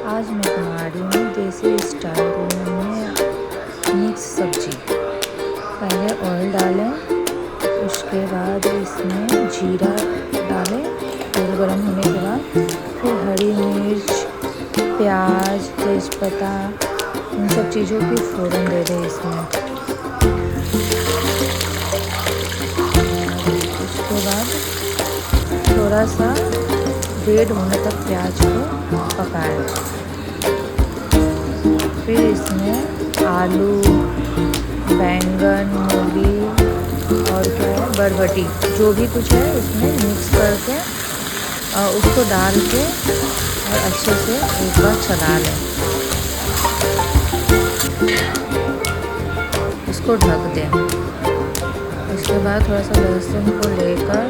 आज मैं बना रही हूँ देसी स्टाइल में मिक्स सब्जी। पहले ऑयल डालें, उसके बाद इसमें जीरा डालें, तेल गरम होने के बाद फिर हरी मिर्च, प्याज, तेज़पत्ता, इन सब चीज़ों की फ़ौरन दे दें इसमें। उसके बाद थोड़ा सा रेड होने तक प्याज को पकाएं। फिर इसमें आलू, बैंगन, मूली और क्या है बरबटी, जो भी कुछ है उसमें मिक्स करके उसको डाल के और अच्छे से एक बार चला लें। इसको ढक दें। उसके बाद थोड़ा सा लहसुन को लेकर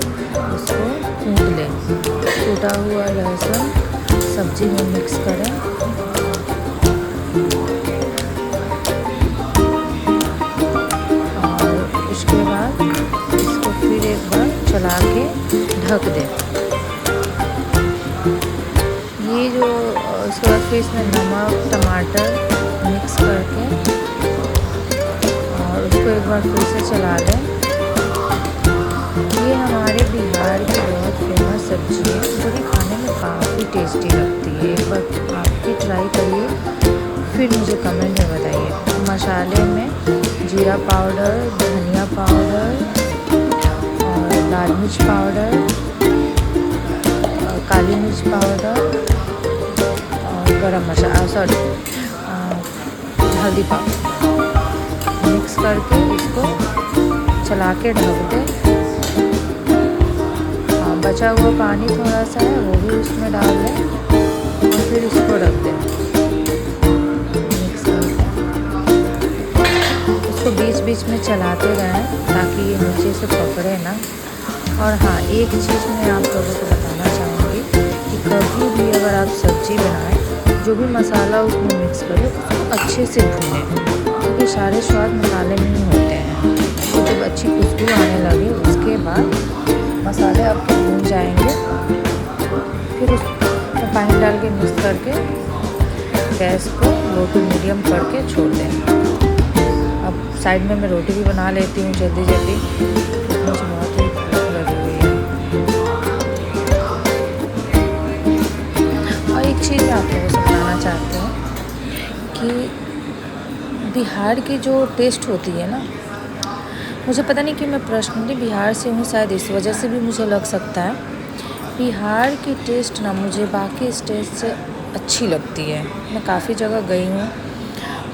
उसको कूट लें। कूटा हुआ लहसुन सब्जी में मिक्स करें। और उसके बाद इसको फिर एक बार चला के ढक दें। ये जो उसके बाद फिर इसमें नमक, टमाटर मिक्स करके और उसको एक बार फिर से चला लें। ये हमारे बिहार की बहुत फेमस सब्ज़ी है, जो कि खाने में काफ़ी टेस्टी लगती है। एक बार आप भी ट्राई करिए, फिर मुझे कमेंट में बताइए। मसाले में जीरा पाउडर, धनिया पाउडर और लाल मिर्च पाउडर, काली मिर्च पाउडर और गरम मसाला, हल्दी पाउडर मिक्स करके इसको चला के ढक दें। बचा हुआ पानी थोड़ा सा है वो भी उसमें डाल दें और फिर इसको रख दें मिक्स करके। इसको बीच बीच में चलाते रहें ताकि ये नीचे से पकड़े ना। और हाँ, एक चीज़ मैं आप लोगों को बताना चाहूँगी कि कभी भी अगर आप सब्ज़ी बनाएं, जो भी मसाला उसमें मिक्स करें उसको अच्छे से भूनें, क्योंकि सारे स्वाद मसाले में ही होते हैं। तो जब अच्छी खुशबू आने लगे उसके बाद मसाले आपके भून जाएंगे। फिर उसमें पानी डाल के मिक्स करके गैस को लो टू मीडियम करके छोड़ दें। अब साइड में मैं रोटी भी बना लेती हूँ जल्दी जल्दी, मुझे बहुत ही भूख लगी हुई है। और एक चीज़ मैं आप लोगों से बताना चाहती हूँ कि बिहार की जो टेस्ट होती है ना, मुझे पता नहीं कि मैं पर्सनली बिहार से हूँ, शायद इस वजह से भी मुझे लग सकता है। बिहार की टेस्ट ना मुझे बाकी स्टेट से अच्छी लगती है। मैं काफ़ी जगह गई हूँ,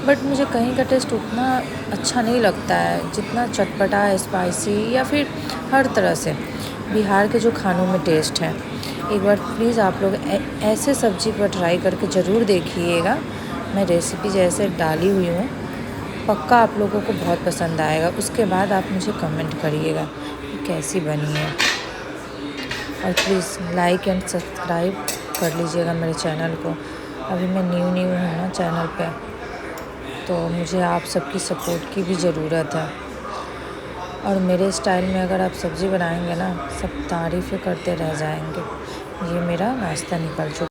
बट मुझे कहीं का टेस्ट उतना अच्छा नहीं लगता है जितना चटपटा, स्पाइसी या फिर हर तरह से बिहार के जो खानों में टेस्ट है। एक बार प्लीज़ आप लोग ऐसे सब्ज़ी पर ट्राई करके ज़रूर देखिएगा। मैं रेसिपी जैसे डाली हुई हूँ, पक्का आप लोगों को बहुत पसंद आएगा। उसके बाद आप मुझे कमेंट करिएगा कि कैसी बनी है। और प्लीज़ लाइक एंड सब्सक्राइब कर लीजिएगा मेरे चैनल को। अभी मैं न्यू हूँ ना चैनल पे, तो मुझे आप सबकी सपोर्ट की भी ज़रूरत है। और मेरे स्टाइल में अगर आप सब्ज़ी बनाएंगे ना, सब तारीफ़ें करते रह जाएंगे। ये मेरा नाश्ता निकल चुका।